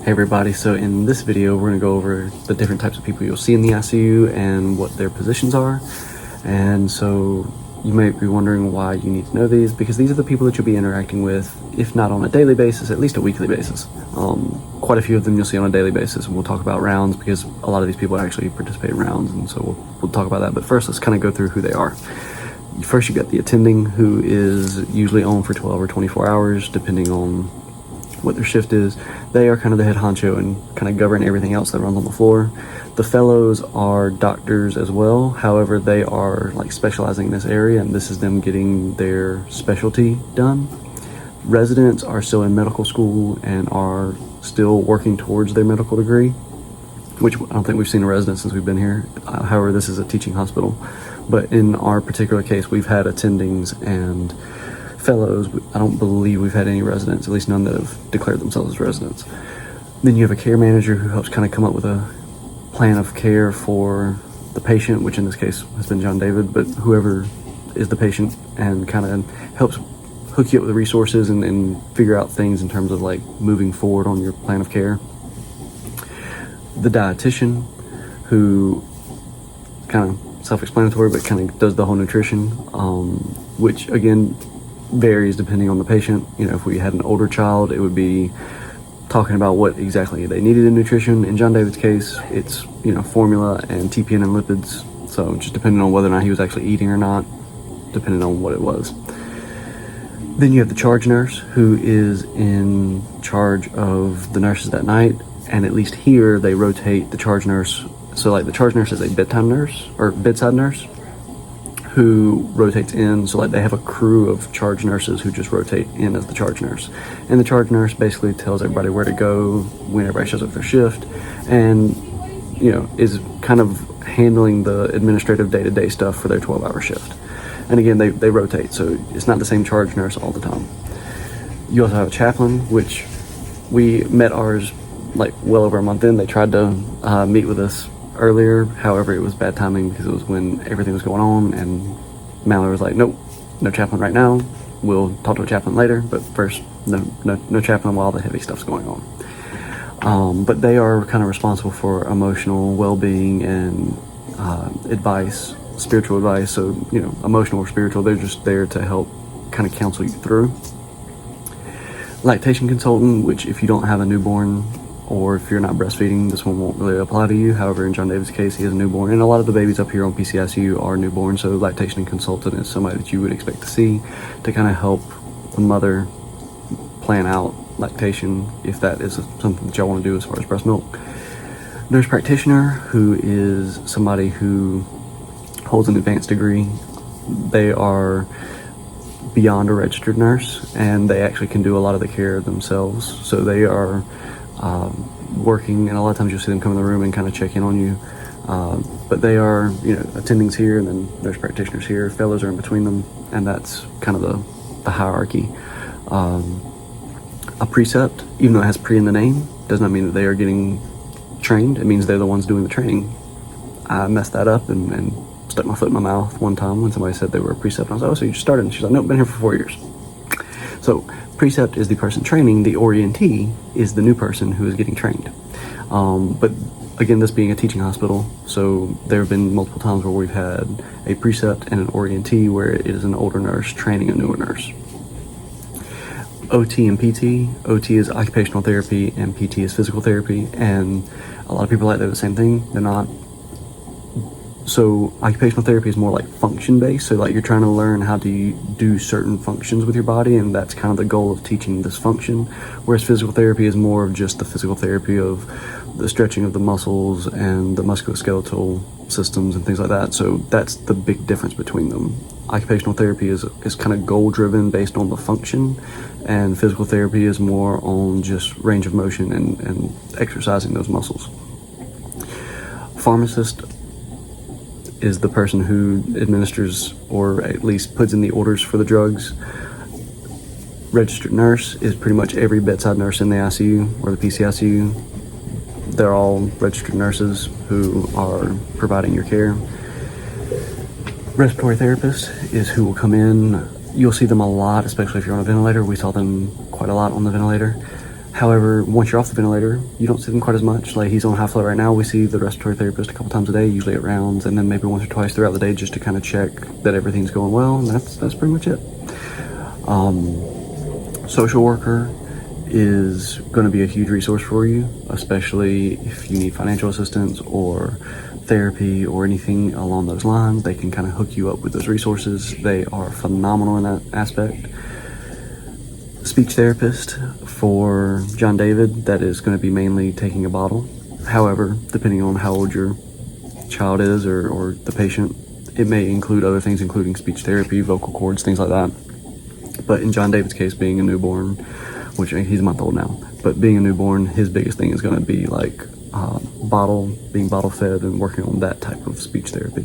Hey everybody, so in this video we're going to go over the different types of people you'll see in the ICU and what their positions are. And so you might be wondering why you need to know these, because these are the people that you'll be interacting with, if not on a daily basis, at least a weekly basis. Quite a few of them you'll see on a daily basis, and we'll talk about rounds because a lot of these people actually participate in rounds, and so we'll talk about that. But first, let's kind of go through who they are. First, you've got the attending, who is usually on for 12 or 24 hours, depending on what their shift is. They are kind of the head honcho and kind of govern everything else that runs on the floor. The fellows are doctors as well. However, they are like specializing in this area, and this is them getting their specialty done. Residents are still in medical school and are still working towards their medical degree, which I don't think we've seen a resident since we've been here. However, this is a teaching hospital. But in our particular case, we've had attendings and fellows. I don't believe we've had any residents, at least none that have declared themselves as residents. Then you have a care manager who helps kind of come up with a plan of care for the patient, which in this case has been Jon David, but whoever is the patient, and kind of helps hook you up with the resources and figure out things in terms of like moving forward on your plan of care. The dietitian, who kind of self-explanatory, but kind of does the whole nutrition, which again varies depending on the patient. You know, if we had an older child, it would be talking about what exactly they needed in nutrition. In Jon David's case, it's, you know, formula and TPN and lipids. So just depending on whether or not he was actually eating or not, depending on what it was. Then you have the charge nurse, who is in charge of the nurses that night. And at least here they rotate the charge nurse. So like the charge nurse is a bedtime nurse or bedside nurse who rotates in. So like they have a crew of charge nurses who just rotate in as the charge nurse. And the charge nurse basically tells everybody where to go when everybody shows up for their shift, and, you know, is kind of handling the administrative day-to-day stuff for their 12-hour shift. And again, they rotate, so it's not the same charge nurse all the time. You also have a chaplain, which we met ours like well over a month in. They tried to meet with us earlier, however it was bad timing because it was when everything was going on, and Mallory was like, nope, no chaplain right now, we'll talk to a chaplain later, but first no chaplain while the heavy stuff's going on. But they are kind of responsible for emotional well-being and advice, spiritual advice. So, you know, emotional or spiritual, they're just there to help kind of counsel you through. Lactation consultant, which if you don't have a newborn or if you're not breastfeeding, this one won't really apply to you. However, in Jon David's case, he has a newborn, and a lot of the babies up here on PCICU are newborn, so lactation consultant is somebody that you would expect to see to kind of help the mother plan out lactation, if that is something that y'all want to do as far as breast milk. Nurse practitioner, who is somebody who holds an advanced degree. They are beyond a registered nurse, and they actually can do a lot of the care themselves. So they are working, and a lot of times you'll see them come in the room and kind of check in on you. But they are, you know, attendings here, and then nurse practitioners here. Fellows are in between them, and that's kind of the hierarchy. A precept, even though it has pre in the name, does not mean that they are getting trained. It means they're the ones doing the training. I messed that up and stuck my foot in my mouth one time when somebody said they were a precept. I was like, oh, so you just started? And she's like, nope, been here for 4 years. So precept is the person training. The orientee is the new person who is getting trained. But again, this being a teaching hospital, so there have been multiple times where we've had a precept and an orientee where it is an older nurse training a newer nurse. OT and PT. OT is occupational therapy and PT is physical therapy, and a lot of people like they're the same thing. They're not. So occupational therapy is more like function based. So like you're trying to learn how to do certain functions with your body, and that's kind of the goal of teaching this function. Whereas physical therapy is more of just the physical therapy of the stretching of the muscles and the musculoskeletal systems and things like that. So that's the big difference between them. Occupational therapy is kind of goal driven based on the function, and physical therapy is more on just range of motion and exercising those muscles. Pharmacist is the person who administers or at least puts in the orders for the drugs. Registered nurse is pretty much every bedside nurse in the ICU or the PCICU. They're all registered nurses who are providing your care. Respiratory therapist is who will come in. You'll see them a lot, especially if you're on a ventilator. We saw them quite a lot on the ventilator. However, once you're off the ventilator, you don't see them quite as much. Like, he's on high flow right now. We see the respiratory therapist a couple times a day, usually at rounds, and then maybe once or twice throughout the day just to kind of check that everything's going well, and that's pretty much it. Social worker is going to be a huge resource for you, especially if you need financial assistance or therapy or anything along those lines. They can kind of hook you up with those resources. They are phenomenal in that aspect. Speech therapist for Jon David, that is going to be mainly taking a bottle. However, depending on how old your child is or the patient, it may include other things, including speech therapy, vocal cords, things like that. But in Jon David's case, being a newborn, which he's a month old now, but being a newborn, his biggest thing is going to be like being bottle fed and working on that type of speech therapy.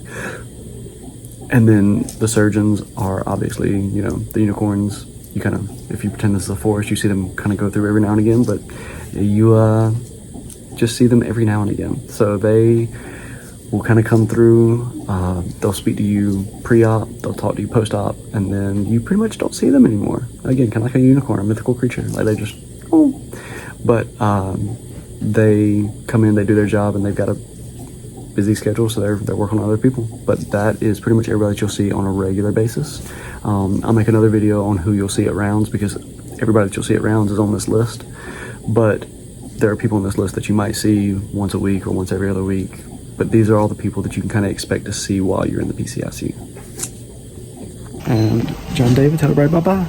And then the surgeons are obviously, the unicorns. You kind of, if you pretend this is a forest, you see them kind of go through every now and again, but you just see them every now and again. So they will kind of come through, they'll speak to you pre-op, they'll talk to you post-op, and then you pretty much don't see them anymore. Again, kind of like a unicorn, a mythical creature. Like, they just, But they come in, they do their job, and they've got a busy schedule, so they're working on other people. But that is pretty much everybody that you'll see on a regular basis. I'll make another video on who you'll see at rounds, because everybody that you'll see at rounds is on this list. But there are people on this list that you might see once a week or once every other week. But these are all the people that you can kind of expect to see while you're in the PCICU. And Jon David, tell everybody bye-bye.